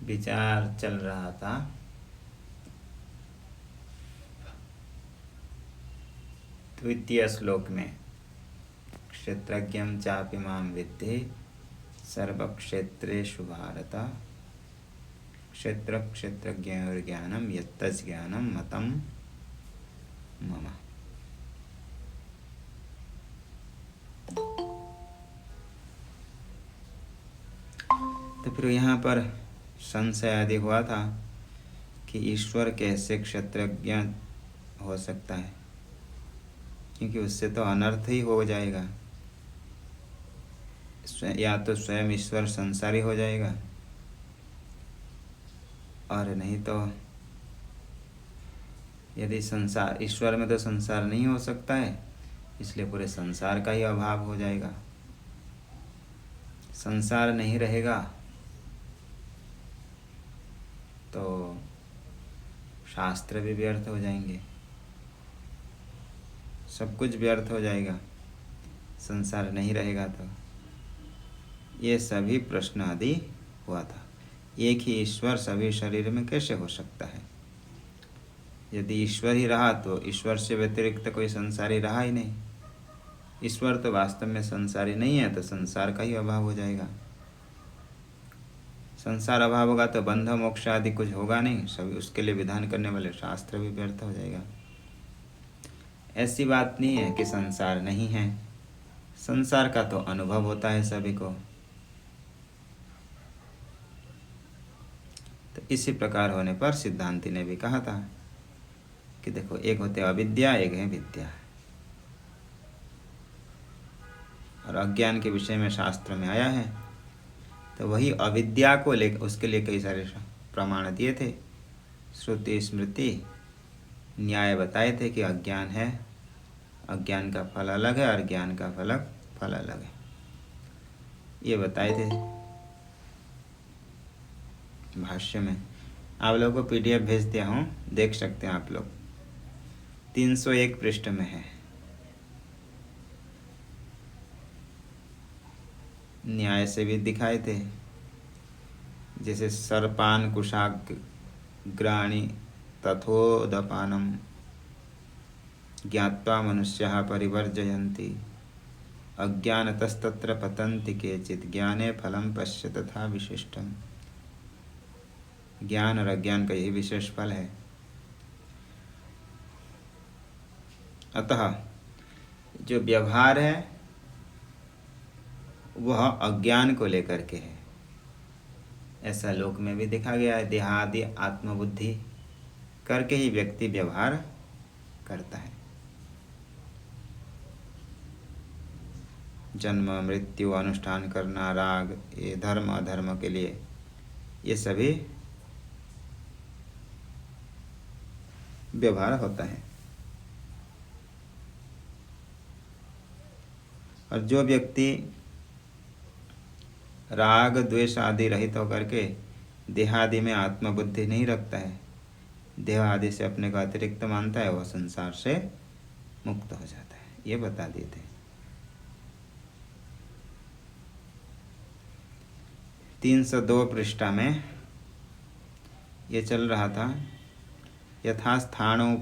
विचार चल रहा था द्वितीय श्लोक में, क्षेत्रज्ञं चापि मां विद्धि सर्वक्षेत्रेषु भारत, क्षेत्र क्षेत्रज्ञयोर्ज्ञानं यत्तज्ज्ञानं मतं मम। तो फिर यहाँ पर संशय आदि हुआ था कि ईश्वर कैसे क्षेत्रज्ञ हो सकता है, क्योंकि उससे तो अनर्थ ही हो जाएगा। या तो स्वयं ईश्वर संसारी हो जाएगा, और नहीं तो यदि संसार, ईश्वर में तो संसार नहीं हो सकता है, इसलिए पूरे संसार का ही अभाव हो जाएगा। संसार नहीं रहेगा तो शास्त्र भी व्यर्थ हो जाएंगे, सब कुछ व्यर्थ हो जाएगा, संसार नहीं रहेगा तो। ये सभी प्रश्न आदि हुआ था। एक ही ईश्वर सभी शरीर में कैसे हो सकता है? यदि ईश्वर ही रहा तो ईश्वर से व्यतिरिक्त कोई संसारी रहा ही नहीं। ईश्वर तो वास्तव में संसारी नहीं है, तो संसार का ही अभाव हो जाएगा। संसार अभाव होगा तो बंध मोक्ष आदि कुछ होगा नहीं, सभी उसके लिए विधान करने वाले शास्त्र भी व्यर्थ हो जाएगा। ऐसी बात नहीं है कि संसार नहीं है, संसार का तो अनुभव होता है सभी को। तो इसी प्रकार होने पर सिद्धांति ने भी कहा था कि देखो, एक होते अविद्या, एक है विद्या। और अज्ञान के विषय में शास्त्र में आया है, तो वही अविद्या को ले, उसके लिए कई सारे प्रमाण दिए थे, श्रुति स्मृति न्याय बताए थे कि अज्ञान है, अज्ञान का फल अलग है और ज्ञान का फल अलग है, ये बताए थे भाष्य में। आप लोगों को PDF भेज दिया हूँ, देख सकते हैं आप लोग, 301 पृष्ठ में है। न्याय से भी दिखाए थे, जैसे सर्पान कुशाग्राणि तथोदपानम ज्ञात्वा मनुष्याः परिवर्जयन्ति अज्ञानतस्तत्र पतन्ति केचित् ज्ञाने फलं पश्य तथा विशिष्टम। ज्ञान और अज्ञान का यही विशेष फल है। अतः जो व्यवहार है वह अज्ञान को लेकर के है, ऐसा लोक में भी देखा गया है। देहादि आत्मबुद्धि करके ही व्यक्ति व्यवहार करता है। जन्म मृत्यु अनुष्ठान करना, राग, ये धर्म अधर्म के लिए, ये सभी व्यवहार होता है। और जो व्यक्ति राग द्वेष आदि रहित होकर के देहादि में आत्मबुद्धि नहीं रखता है, देह आदि से अपने को अतिरिक्त मानता है, वह संसार से मुक्त हो जाता है, ये बता दिए थे। 302 पृष्ठा में ये चल रहा था, यथा स्थाणो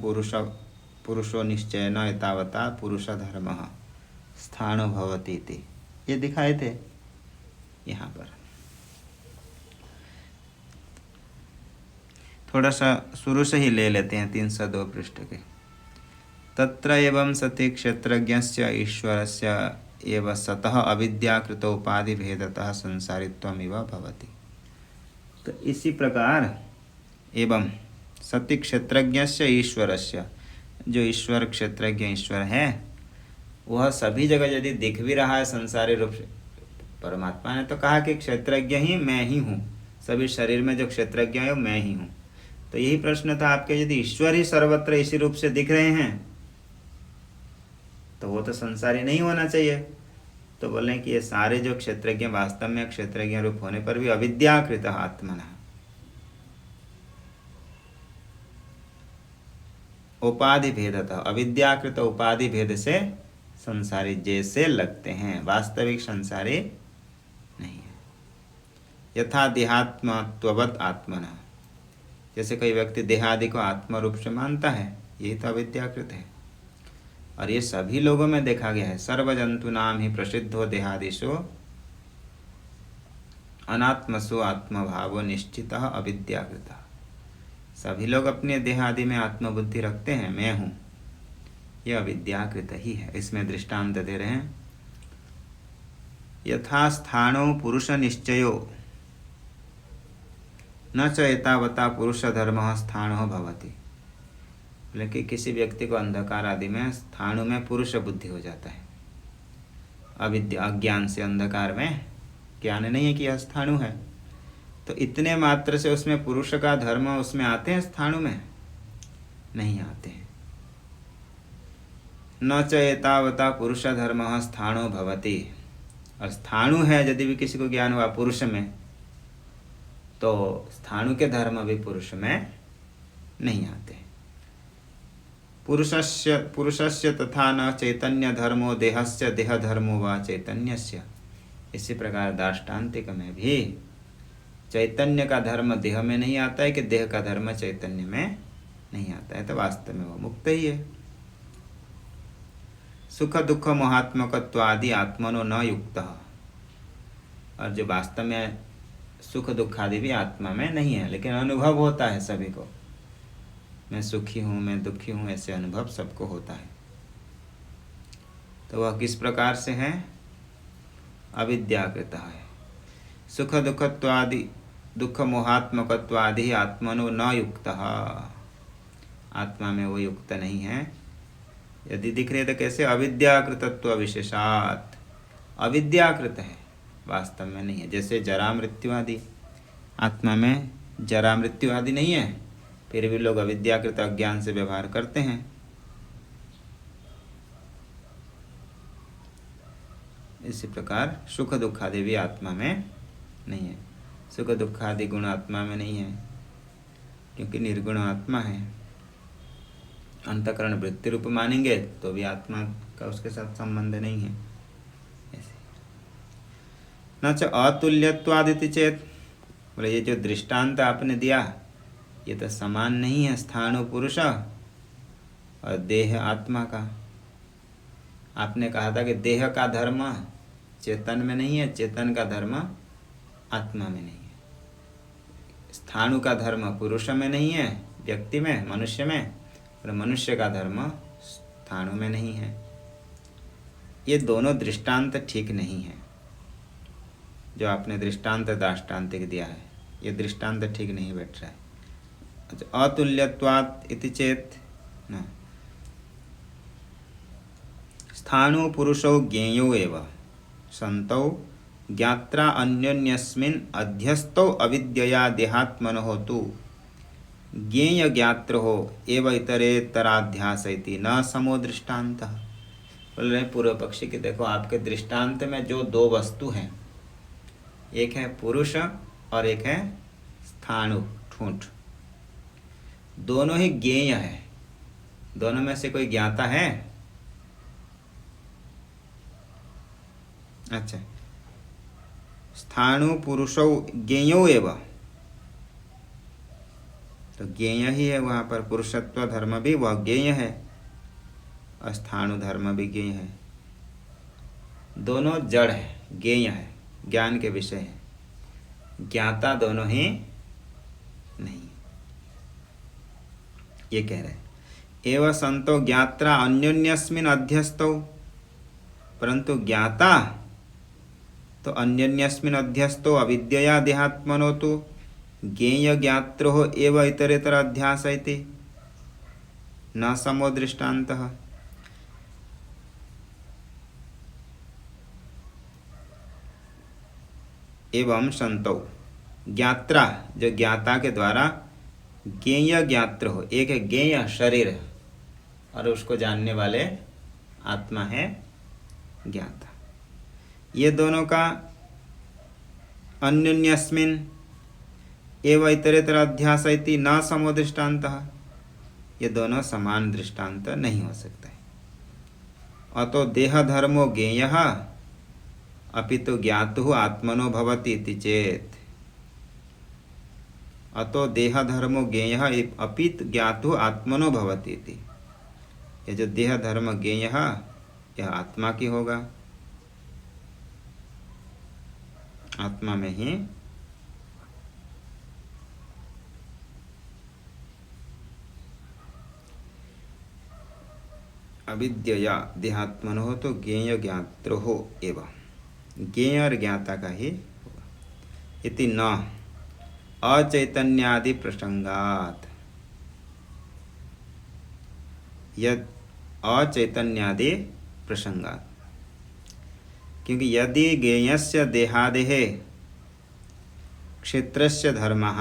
पुरुषो निश्चयेन एतावता पुरुष धर्मः स्थाणो भवति इति, ये दिखाए थे यहाँ पर। थोड़ा सा शुरू से ही ले लेते हैं 302 पृष्ठ के। तत्र एवं सति क्षेत्रज्ञस्य ईश्वरस्य एव सतः अविद्याकृत उपाधि भेदतः संसारित्वमिव भवति। तो इसी प्रकार एवं सति क्षेत्रज्ञस्य ईश्वरस्य, जो ईश्वर क्षेत्रज्ञ ईश्वर है, वह सभी जगह यदि दिख भी रहा है संसारी रूप से, परमात्मा ने तो कहा कि क्षेत्रज्ञ ही मैं ही हूँ, सभी शरीर में जो क्षेत्रज्ञ है वो मैं ही हूँ। तो यही प्रश्न था आपके, यदि ईश्वर ही सर्वत्र इसी रूप से दिख रहे हैं तो वो तो संसारी नहीं होना चाहिए। तो बोले कि ये सारे जो क्षेत्रज्ञ वास्तव में क्षेत्रज्ञ रूप होने पर भी अविद्याकृत आत्मना, उपाधि भेदतः, अविद्याकृत उपाधि भेद से संसारी जैसे लगते हैं, वास्तविक संसारी नहीं है। यथा देहात्मत्ववत् आत्मना, जैसे कोई व्यक्ति देहादि को आत्म रूप से मानता है, यही तो अविद्याकृत है। और ये सभी लोगों में देखा गया है। सर्वजंतु नाम ही प्रसिद्धो देहादिशो अनात्मसो आत्मभावो निश्चित अविद्याकृत। सभी लोग अपने देहादि में आत्मबुद्धि रखते हैं, मैं हूँ, यह अविद्याकृत ही है। इसमें दृष्टांत दे रहे हैं, यथा स्थाणो पुरुष निश्चयो न च एतावता पुरुष धर्म स्थाणो भवति। लेकिन किसी व्यक्ति को अंधकार आदि में स्थाणु में पुरुष बुद्धि हो जाता है, अविद्या अज्ञान से अंधकार में ज्ञान नहीं है कि यह स्थाणु है, तो इतने मात्र से उसमें पुरुष का धर्म उसमें आते हैं, स्थाणु में नहीं आते हैं। न च एतावता पुरुष धर्म स्थाणो भवति। और स्थाणु है यदि भी किसी को ज्ञान हुआ पुरुष में, तो स्थाणु के धर्म भी पुरुष में नहीं आते। पुरुषस्य तथा न चैतन्य धर्मो देहस्य देह धर्मो व चैतन्यस्य। इसी प्रकार दाष्टान्तिक में भी चैतन्य का धर्म देह में नहीं आता है कि देह का धर्म चैतन्य में नहीं आता है, तो वास्तव में वो मुक्त ही है। सुख दुख मोहात्मकत्वादि आत्मनो न युक्त। और जो वास्तव में सुख दुख आदि भी आत्मा में नहीं है, लेकिन अनुभव होता है सभी को, मैं सुखी हूँ, मैं दुखी हूँ, ऐसे अनुभव सबको होता है। तो वह किस प्रकार से है? अविद्याकृत है। सुख दुखत्वादि दुख मोहात्मकत्वादि आत्मनो न युक्त। आत्मा में वो युक्त नहीं है। यदि दिख रहे तो कैसे? अविद्याकृतत्व विशेषात, अविद्याकृत है, वास्तव में नहीं है। जैसे जरा मृत्यु आदि, आत्मा में जरा मृत्यु आदि नहीं है, फिर भी लोग अविद्याकृत अज्ञान से व्यवहार करते हैं। इसी प्रकार सुख दुख आदि भी आत्मा में नहीं है। सुख दुख आदि गुण आत्मा में नहीं है, क्योंकि निर्गुण आत्मा है। अंतःकरण वृत्ति रूप मानेंगे तो भी आत्मा का उसके साथ संबंध नहीं है। ऐसे न च अतुल्यत्वादिति चेत, बोले ये जो दृष्टांत आपने दिया ये तो समान नहीं है स्थाणु पुरुष और देह आत्मा का। आपने कहा था कि देह का धर्म चेतन में नहीं है, चेतन का धर्म आत्मा में नहीं है। स्थाणु का धर्म पुरुष में नहीं है, व्यक्ति में, मनुष्य में, और मनुष्य का धर्म स्थाणु में नहीं है। ये दोनों दृष्टांत ठीक नहीं है। जो आपने दृष्टांत दाष्टान्तिक दिया है, ये दृष्टांत ठीक नहीं बैठ रहा है। अच्छा, अतुल्यत्वात् इति चेत न स्थाणु पुरुषौ ज्ञेयो एव संतौ ज्ञात्रा अन्योन्यस्मिन् अध्यस्तौ अविद्यया देहात्मनः तु ज्ञेय ज्ञात्र हो एव इतरेतराध्यास इति न समो दृष्टांत। बोल रहे पूर्व पक्षी कि देखो आपके दृष्टांत में जो दो वस्तु हैं, एक है पुरुष और एक है स्थाणु ठूंठ, दोनों ही ज्ञेय है। दोनों में से कोई ज्ञाता है? अच्छा, स्थाणु पुरुषौ ज्ञेयो एव, तो ज्ञेय ही है वहाँ पर। पुरुषत्व धर्म भी वह ज्ञेय है, स्थाणु धर्म भी ज्ञेय है। दोनों जड़ है, ज्ञेय है, ज्ञान के विषय है, ज्ञाता दोनों ही नहीं। ये कह रहे एवं संतो ज्ञात्रा अन्योन्यस्मिन् अध्यस्तौ, परंतु ज्ञाता तो अन्योन्यस्मिन् अध्यस्तो अविद्यया देहात्मनो तो ज्ञेय ज्ञात्रो एव इतरेतर अध्यास इति न समो दृष्टान्तः। एवं संतौ ज्ञात्रा, जो ज्ञाता के द्वारा ज्ञेय ज्ञात्र हो, एक है ज्ञेय शरीर और उसको जानने वाले आत्मा है ज्ञाता। ये दोनों का अन्योन्यस्मिन् एवं इतरेतर अध्यास इति न समो दृष्टान्तः, ये दोनों समान दृष्टांत नहीं हो सकता है। अतो देह धर्मो ज्ञेयः अपितु ज्ञातुः आत्मनो भवति इति चेत। अतो देह धर्मो ज्ञेयः अपित ज्ञातो आत्मनो भवति इति। ये जो देह धर्म ज्ञेयः यह आत्मा की होगा, आत्मा में ही अविद्यया देहात्मनो हो तो ज्ञेय ज्ञात्रो हो एवं ज्ञेय और ज्ञाता का ही होगा। इति न अचैतन्यादि प्रसंगात, यद अचैतन्यादि प्रसंगात, क्योंकि यदि ज्ञेयस्य देहादेः क्षेत्रस्य धर्मः,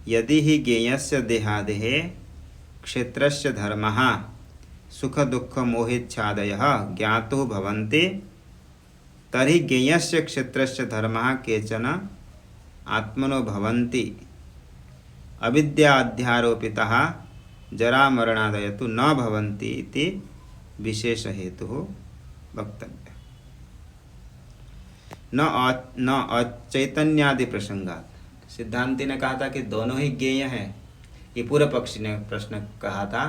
यदि ही ज्ञेयस्य देहादेः क्षेत्रस्य धर्मः सुख दुःख मोहिच्छादयः ज्ञातो भवन्ति, तर्हि ज्ञेयस्य क्षेत्रस्य धर्मः केचन आत्मनो भवन्ति। अविद्या अध्यारोपितः जरा मरणादय तो न भवन्ति इति विशेष हेतु वक्तव्य। न अचैतन्यादि प्रसंगात। सिद्धांति ने कहा था कि दोनों ही ज्ञेय हैं। ये पूर्व पक्षी ने प्रश्न कहा था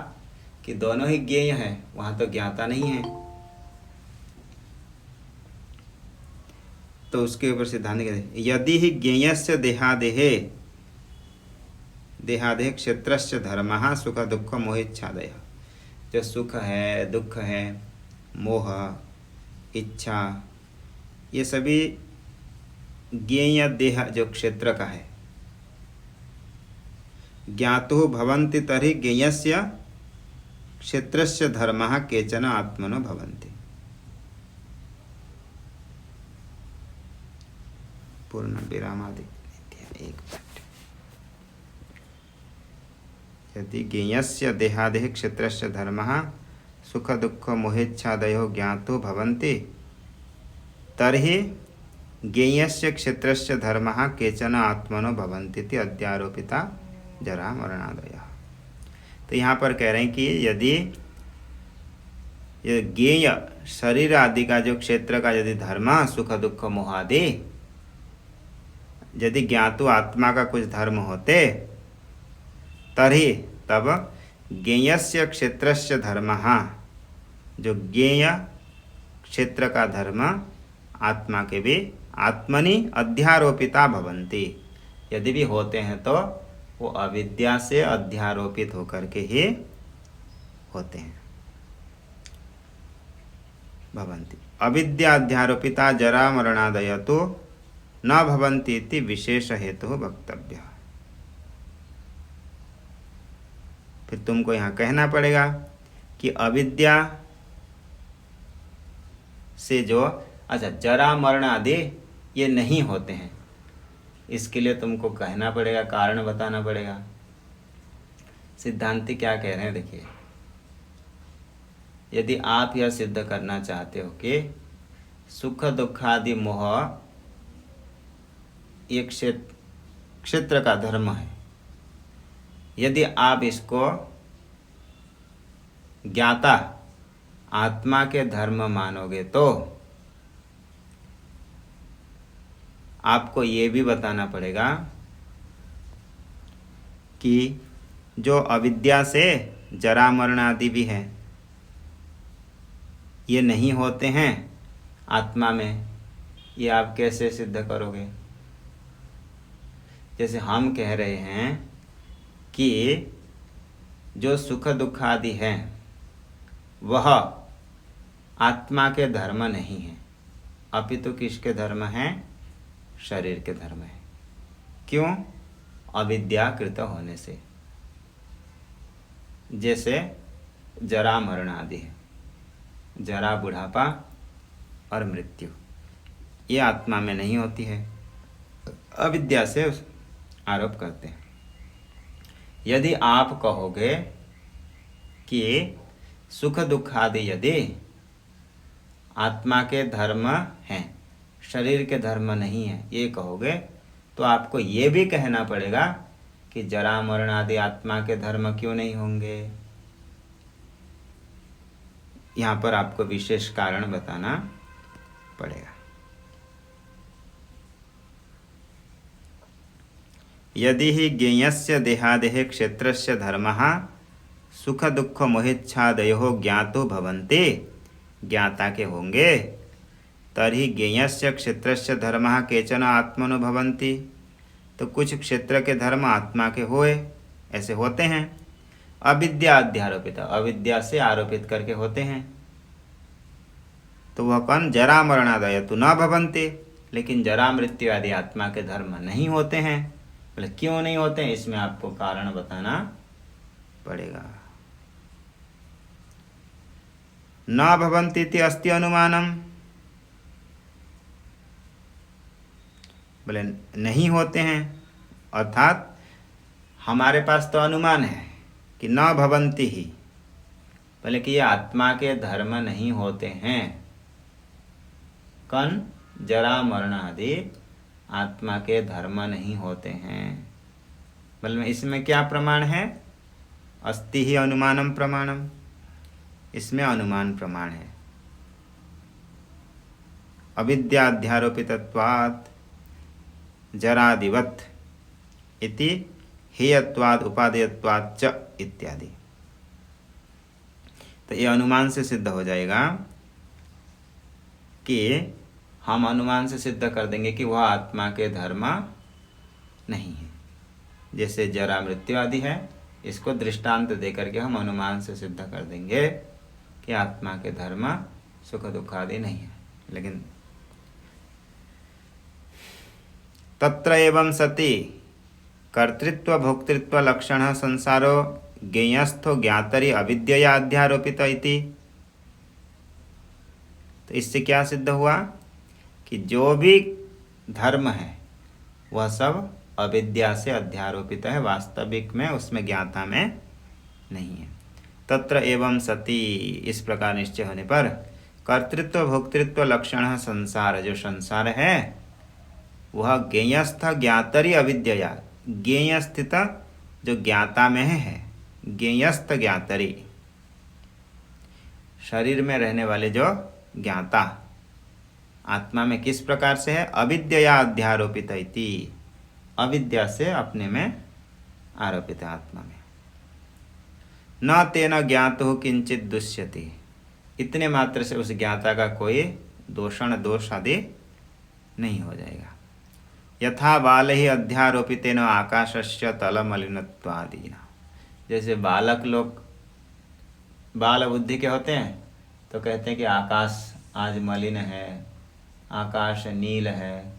कि दोनों ही ज्ञेय हैं, वहां तो ज्ञाता नहीं है। तो उसके ऊपर सिद्धांत कहते यदि ही ज्ञेयस्य देहादेह क्षेत्रस्य धर्मः सुख दुःख मोहिच्छादयः, जो सुख है, दुख है, मोह, इच्छा, ये सभी ज्ञेय देह जो क्षेत्र का है। ज्ञातो भवन्ति तर्हि ज्ञेयस्य क्षेत्रस्य धर्मः केचन आत्मनो भवन्ति। पूर्ण विरामादि एक यदि ज्ञेयस्य देहादेह क्षेत्रस्य धर्मः सुख दुःख मोहेच्छादयो ज्ञातो भवन्ति, तर्हि ज्ञेयस्य क्षेत्रस्य धर्मः केचन आत्मनो भवन्ति इति अध्यारोपिता जरा मरणादयः। तो यहाँ पर कह रहे हैं कि यदि ये ज्ञेय शरीर आदि का जो क्षेत्र का यदि धर्म सुख दुःख मोह आदि, यदि ज्ञातु आत्मा का कुछ धर्म होते, तर्हि तब ज्ञेयस्य क्षेत्रस्य धर्मः, जो ज्ञेय क्षेत्र का धर्म आत्मा के भी आत्मनि अध्यारोपिता भवन्ति, यदि भी होते हैं तो वो अविद्या से अध्यारोपित होकर के ही होते हैं। भवन्ति अविद्या अध्यारोपिता जरा मरणादय तो न भवन्ति इति विशेष हेतु वक्तव्य। फिर तुमको यहाँ कहना पड़ेगा कि अविद्या से जो जरा मरण आदि ये नहीं होते हैं, इसके लिए तुमको कहना पड़ेगा, कारण बताना पड़ेगा। सिद्धांति क्या कह रहे हैं देखिए, यदि आप यह सिद्ध करना चाहते हो कि सुख दुख आदि मोह एक क्षेत्र का धर्म है, यदि आप इसको ज्ञाता आत्मा के धर्म मानोगे तो आपको ये भी बताना पड़ेगा कि जो अविद्या से जरा मरण आदि भी है ये नहीं होते हैं आत्मा में। ये आप कैसे सिद्ध करोगे? जैसे हम कह रहे हैं कि जो सुख दुख आदि हैं वह आत्मा के धर्म नहीं है, अपितु किसके धर्म हैं? शरीर के धर्म है। क्यों? अविद्याकृत होने से। जैसे जरा मरण आदि है, जरा बुढ़ापा और मृत्यु, ये आत्मा में नहीं होती है, अविद्या से आरोप करते हैं। यदि आप कहोगे कि सुख दुख आदि यदि आत्मा के धर्म हैं, शरीर के धर्म नहीं है, ये कहोगे तो आपको ये भी कहना पड़ेगा कि जरा मरण आदि आत्मा के धर्म क्यों नहीं होंगे। यहाँ पर आपको विशेष कारण बताना पड़ेगा। यदि हि ज्ञेयस्य देहादेः क्षेत्रस्य धर्मः सुख दुख मोहिच्छादयोः ज्ञातो भवन्ति, ज्ञाता के होंगे, तर्हि ज्ञेयस्य क्षेत्रस्य धर्मः केचन आत्मनो भवन्ति, तो कुछ क्षेत्र के धर्म आत्मा के होए, ऐसे होते हैं। अविद्या अध्यारोपित, अविद्या से आरोपित करके होते हैं। तो वह कौन? जरा मरणादय तो न भवन्ति, लेकिन जरा मृत्यु आदि आत्मा के धर्म नहीं होते हैं। बोले क्यों नहीं होते हैं? इसमें आपको कारण बताना पड़ेगा। न भवन्ति इति अस्ति अनुमानम, बोले नहीं होते हैं, अर्थात हमारे पास तो अनुमान है कि न भवन्ति ही, बोले कि ये आत्मा के धर्म नहीं होते हैं। कौन? जरा मरण आदि आत्मा के धर्म नहीं होते हैं। बोले इसमें क्या प्रमाण है? अस्ति ही अनुमानम प्रमाणम, इसमें अनुमान प्रमाण है। अविद्याध्यारोपितत्वात् जरादिवत् इति हेयत्वाद उपादेयत्वात् च इत्यादि। तो ये अनुमान से सिद्ध हो जाएगा कि हम अनुमान से सिद्ध कर देंगे कि वह आत्मा के धर्म नहीं है। जैसे जरा मृत्यु आदि है, इसको दृष्टांत देकर के हम अनुमान से सिद्ध कर देंगे कि आत्मा के धर्म सुख दुख आदि नहीं है। लेकिन तत्र एवं सति कर्तृत्व भोक्तृत्व लक्षण संसारो ज्ञेयस्थो ज्ञातरि अविद्यया अध्यारोपित इति। तो इससे क्या सिद्ध हुआ कि जो भी धर्म है वह सब अविद्या से अध्यारोपित है, वास्तविक में उसमें ज्ञाता में नहीं है। तत्र एवं सति, इस प्रकार निश्चय होने पर कर्तृत्व भोक्तृत्व लक्षण संसार, जो संसार है वह ज्ञेयस्थ ज्ञातरि अविद्यया, ज्ञेय स्थित जो ज्ञाता में है, ज्ञेयस्थ ज्ञातरि शरीर में रहने वाले जो ज्ञाता आत्मा में किस प्रकार से है? अविद्यया अध्यारोपित इति, अविद्या से अपने में आरोपित है आत्मा में। न तेन ज्ञातो किंचित दुष्यति, इतने मात्र से उस ज्ञाता का कोई दोषण दोष आदि नहीं हो जाएगा। यथा बाल ही अध्यारोपितेन आकाशस्य तलमलिनत्वादिना, जैसे बालक लोग बाल बुद्धि के होते हैं तो कहते हैं कि आकाश आज मलिन है, आकाश नील है,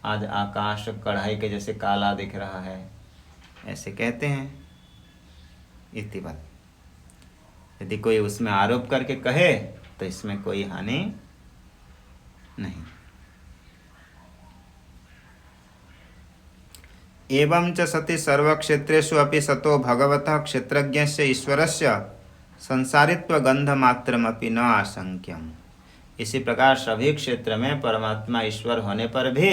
आज आकाश कढ़ाई के जैसे काला दिख रहा है, ऐसे कहते हैं। इति बात, यदि कोई उसमें आरोप करके कहे तो इसमें कोई हानि नहीं। एवं च सति सर्वक्षेत्रेषु अपि सतो भगवतः क्षेत्रज्ञस्य ईश्वरस्य संसारित्व गंधमात्रमपि न आशंक्यम। इसी प्रकार सभी क्षेत्र में परमात्मा ईश्वर होने पर भी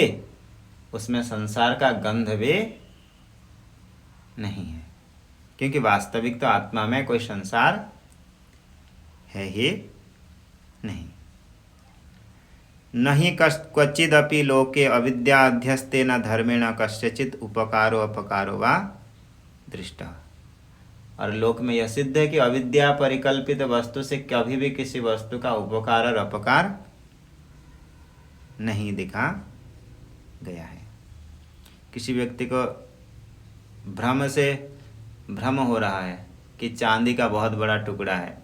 उसमें संसार का गंध भी नहीं है, क्योंकि वास्तविक तो आत्मा में कोई संसार है ही नहीं। नहीं क्वचिदपि लोके अविद्याध्यस्तेन धर्मेण कस्यचित् उपकारो अपकारो वा दृष्टः। और लोक में यह सिद्ध है कि अविद्या परिकल्पित वस्तु से कभी भी किसी वस्तु का उपकार और अपकार नहीं दिखा गया है। किसी व्यक्ति को भ्रम हो रहा है कि चांदी का बहुत बड़ा टुकड़ा है,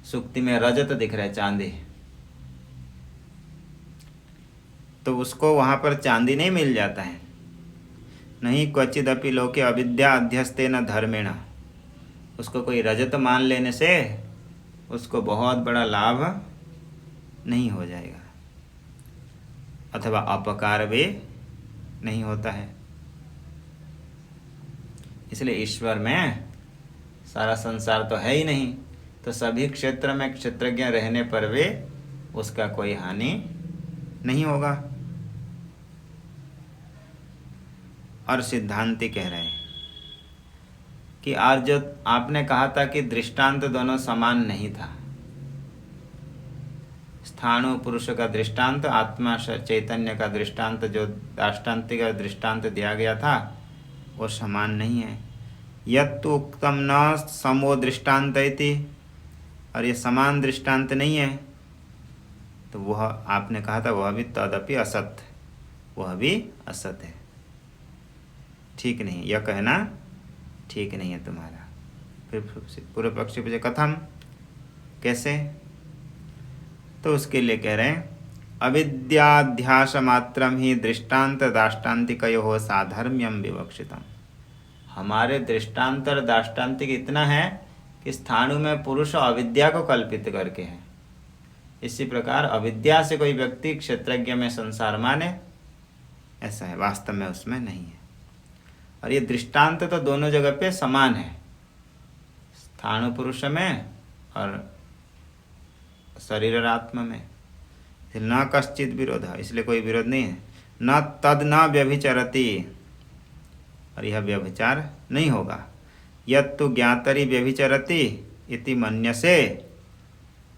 सुक्ति में रजत दिख रहा है चांदी, तो उसको वहाँ पर चांदी नहीं मिल जाता है। नहीं क्वचिदपि लोके अविद्या अध्यस्तेन धर्मेण, उसको कोई रजत मान लेने से उसको बहुत बड़ा लाभ नहीं हो जाएगा, अथवा अपकार भी नहीं होता है। इसलिए ईश्वर में सारा संसार तो है ही नहीं, तो सभी क्षेत्र में क्षेत्रज्ञ रहने पर भी उसका कोई हानि नहीं होगा। और सिद्धांति कह रहे हैं कि आज जो आपने कहा था कि दृष्टांत दोनों समान नहीं था, स्थाणु पुरुष का दृष्टांत, आत्मा चैतन्य का दृष्टांत, जो दाष्टान्तिक दृष्टांत दिया गया था वो समान नहीं है। यत्तु उक्तम न समो दृष्टांत इति, और ये समान दृष्टांत नहीं है, तो वह आपने कहा था वह भी तदपि असत, वह भी असत है, ठीक नहीं, यह कहना ठीक नहीं है तुम्हारा। फिर पूर्व पक्षी पूछे कथम, कैसे? तो उसके लिए कह रहे हैं अविद्याध्यास मात्रम ही दृष्टांत दाष्टान्तिकयोः साधर्म्यम विवक्षितम। हमारे दृष्टांत और दाष्टान्तिक इतना है कि स्थाणु में पुरुष अविद्या को कल्पित करके है। इसी प्रकार अविद्या से कोई व्यक्ति क्षेत्रज्ञ में संसार माने, ऐसा है, वास्तव में उसमें नहीं है। और ये दृष्टांत तो दोनों जगह पे समान है, स्थाणु पुरुष में और शरीर और आत्मा में, न कश्चित विरोध, इसलिए कोई विरोध नहीं है। न तद न व्यभिचरति, और यह व्यभिचार नहीं होगा। यत्तु ज्ञातरि व्यभिचरति इति मन्यसे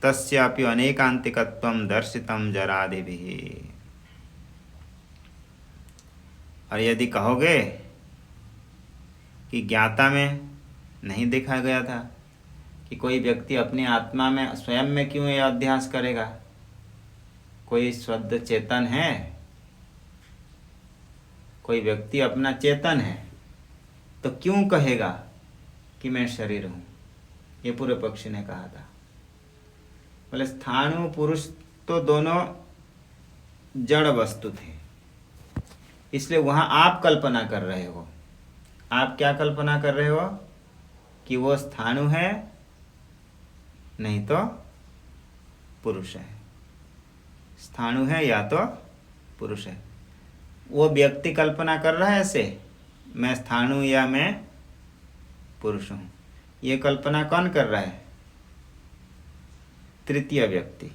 तस्यापि अनेकांतिकत्वं दर्शितम जरादिभिः। और यदि कहोगे कि ज्ञाता में नहीं देखा गया था कि कोई व्यक्ति अपनी आत्मा में स्वयं में क्यों यह अध्यास करेगा, कोई शुद्ध चेतन है, कोई व्यक्ति अपना चेतन है, तो क्यों कहेगा कि मैं शरीर हूँ? ये पूर्व पक्षी ने कहा था। बोले स्थाणु पुरुष तो दोनों जड़ वस्तु थे, इसलिए वहाँ आप कल्पना कर रहे हो। आप क्या कल्पना कर रहे हो कि वो स्थाणु है, नहीं तो पुरुष है। स्थाणु है या तो पुरुष है। वो व्यक्ति कल्पना कर रहा है ऐसे, मैं स्थाणु या मैं पुरुष हूँ। ये कल्पना कौन कर रहा है? तृतीय व्यक्ति,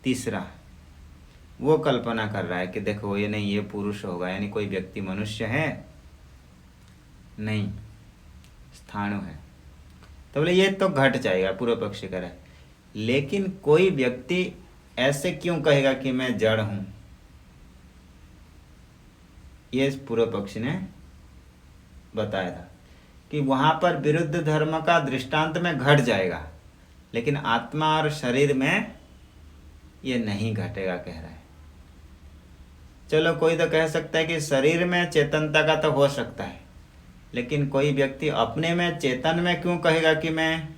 तीसरा, वो कल्पना कर रहा है कि देखो ये नहीं, ये पुरुष होगा, यानी कोई व्यक्ति मनुष्य है नहीं, स्थाणु है। तो बोले ये तो घट जाएगा, पूर्व पक्षी कह रहा है। लेकिन कोई व्यक्ति ऐसे क्यों कहेगा कि मैं जड़ हूं? ये पूर्व पक्षी ने बताया था कि वहां पर विरुद्ध धर्म का दृष्टांत में घट जाएगा, लेकिन आत्मा और शरीर में ये नहीं घटेगा, कह रहा है। चलो कोई तो कह सकता है कि शरीर में चेतनता का तो हो सकता है, लेकिन कोई व्यक्ति अपने में चेतन में क्यों कहेगा कि मैं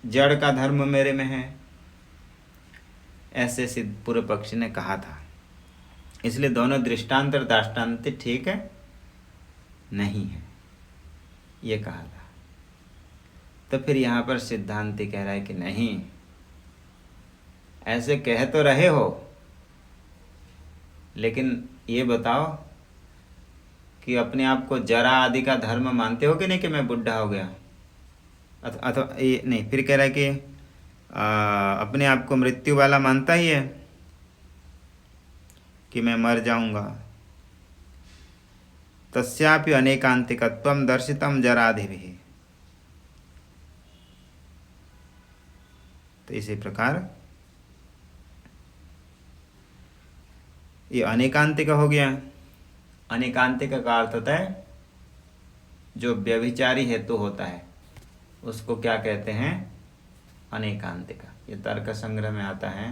जड़ का धर्म मेरे में है? ऐसे सिद्ध पूर्व पक्षी ने कहा था। इसलिए दोनों दृष्टांत और दाष्टान्त ठीक है नहीं है, ये कहा था। तो फिर यहाँ पर सिद्धांति कह रहा है कि नहीं, ऐसे कह तो रहे हो, लेकिन ये बताओ कि अपने आप को जरा आदि का धर्म मानते हो कि नहीं कि मैं बुढ़ा हो गया? अथवा ये नहीं, फिर कह रहा है कि अपने आप को मृत्यु वाला मानता ही है कि मैं मर जाऊंगा। तस्यापि अनेकांतिकत्वं दर्शितम जरादिभिः। तो इसी प्रकार ये अनेकांतिक हो गया। अनेकांतिक का अर्थ होता है जो व्यभिचारी हेतु होता है उसको क्या कहते हैं? अनेकांतिक। ये तर्क संग्रह में आता है।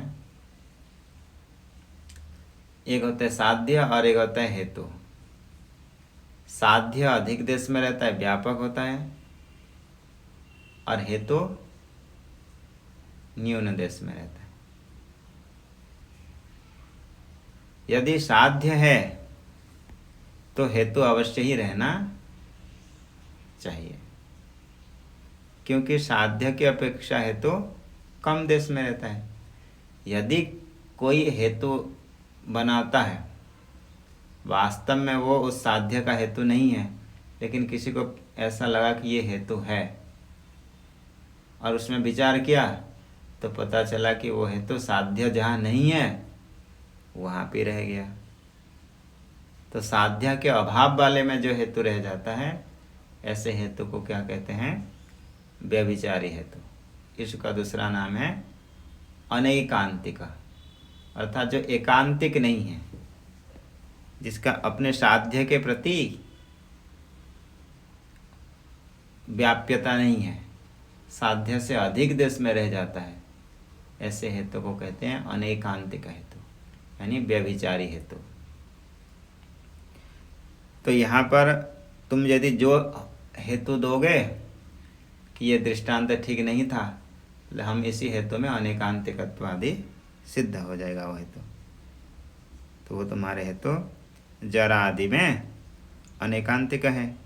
एक होता है साध्य और एक होता है हेतु। साध्य अधिक देश में रहता है, व्यापक होता है, और हेतु न्यून देश में रहता है। यदि साध्य है तो हेतु अवश्य ही रहना चाहिए, क्योंकि साध्य की अपेक्षा हेतु कम देश में रहता है। यदि कोई हेतु बनाता है, वास्तव में वो उस साध्य का हेतु नहीं है, लेकिन किसी को ऐसा लगा कि ये हेतु है और उसमें विचार किया तो पता चला कि वो हेतु साध्य जहाँ नहीं है वहाँ पे रह गया। तो साध्य के अभाव वाले में जो हेतु रह जाता है, ऐसे हेतु को क्या कहते हैं? व्यभिचारी हेतु। इसका दूसरा नाम है अनैकांतिक, अर्थात जो एकांतिक नहीं है, जिसका अपने साध्य के प्रति व्याप्यता नहीं है, साध्य से अधिक देश में रह जाता है, ऐसे हेतु को कहते हैं अनैकांतिक हेतु, यानी व्यभिचारी हेतु। तो यहाँ पर तुम यदि जो हेतु दोगे कि ये दृष्टांत ठीक नहीं था, हम इसी हेतु में अनेकांतिकत्व आदि सिद्ध हो जाएगा वो हेतु, तो वो तुम्हारे हेतु जरा आदि में अनेकांतिक है।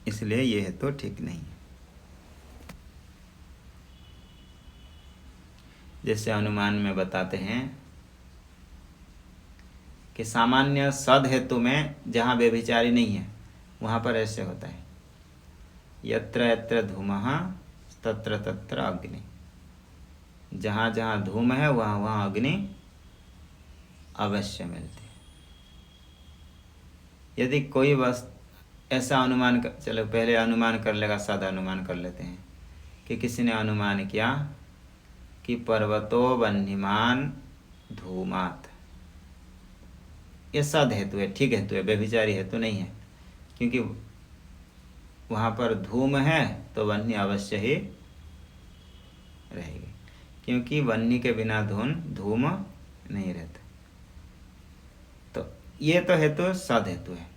इसलिए ये हेतु ठीक नहीं है। जैसे अनुमान में बताते हैं कि सामान्य सद हेतु में जहाँ व्यभिचारी नहीं है वहाँ पर ऐसे होता है, यत्र यत्र धूमः तत्र तत्र अग्नि, जहाँ जहाँ धूम है वहाँ वहाँ अग्नि अवश्य मिलती है। यदि कोई वस्तु ऐसा अनुमान चलो पहले अनुमान कर लेगा, सद अनुमान कर लेते हैं कि किसी ने अनुमान किया कि पर्वतो वह्निमान धूमात्, ये सद हेतु है, ठीक हेतु है, व्यभिचारी हेतु नहीं है, क्योंकि वहाँ पर धूम है तो वह्नि अवश्य ही रहेगी, क्योंकि वह्नि के बिना धूम नहीं रहता। तो ये तो हेतु सद हेतु है।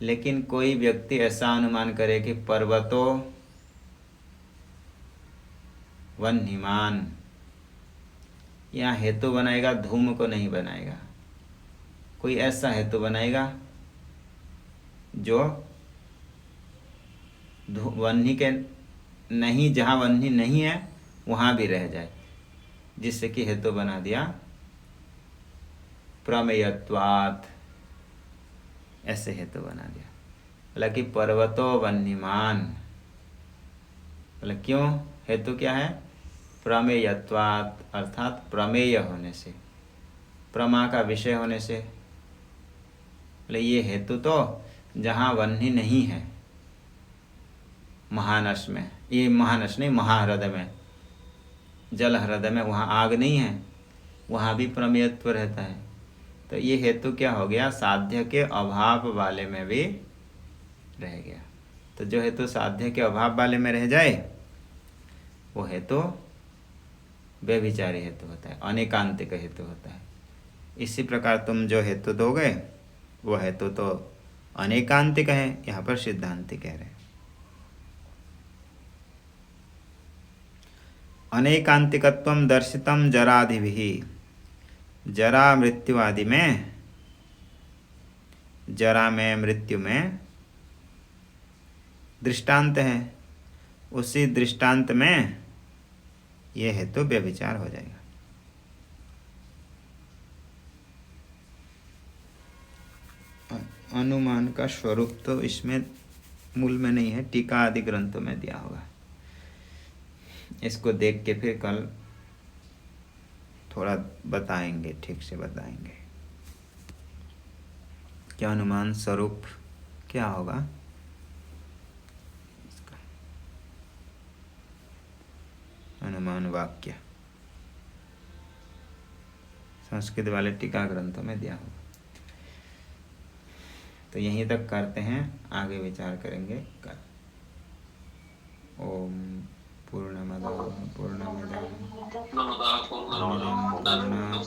लेकिन कोई व्यक्ति ऐसा अनुमान करे कि पर्वतो वह्निमान, यहाँ हेतु बनाएगा, धूम को नहीं बनाएगा, कोई ऐसा हेतु बनाएगा जो वह्नि के नहीं, जहाँ वह्नि नहीं है वहाँ भी रह जाए, जिससे कि हेतु बना दिया प्रमेयत्वात्, ऐसे हेतु बना दिया। बोला कि पर्वतो वह्निमान, बोला क्यों, हेतु क्या है, प्रमेयत्वात्, अर्थात प्रमेय होने से, प्रमा का विषय होने से। बोले ये हेतु तो जहाँ वह्नि नहीं है, महानस में, ये महानस नहीं, महाह्रदय में, जल हृदय में, वहाँ आग नहीं है, वहाँ भी प्रमेयत्व रहता है। तो ये हेतु क्या हो गया, साध्य के अभाव वाले में भी रह गया। तो जो हेतु साध्य के अभाव वाले में रह जाए वो हेतु व्यभिचारी हेतु होता है, अनेकांतिक हेतु होता है। इसी प्रकार तुम जो हेतु दोगे वो हेतु तो अनेकांतिक है, यहाँ पर सिद्धांति कह रहे हैं। अनेकांतिकत्वं दर्शितम जरादिभिः, जरा मृत्यु आदि में, जरा में मृत्यु में दृष्टांत है, उसी दृष्टांत में यह हेतु व्यभिचार हो जाएगा। अनुमान का स्वरूप तो इसमें मूल में नहीं है, टीका आदि ग्रंथों में दिया होगा। इसको देख के फिर कल थोड़ा बताएंगे, ठीक से बताएंगे क्या अनुमान स्वरूप क्या होगा इसका, अनुमान वाक्य संस्कृत वाले टीका ग्रंथों में दिया होगा। तो यहीं तक करते हैं, आगे विचार करेंगे कल। ओम पूर्णमदः पूर्णमिदं पूर्णात्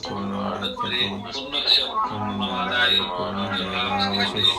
पूर्णमुदच्यते पूर्णमादाय पूर्णमेवावशिष्यते।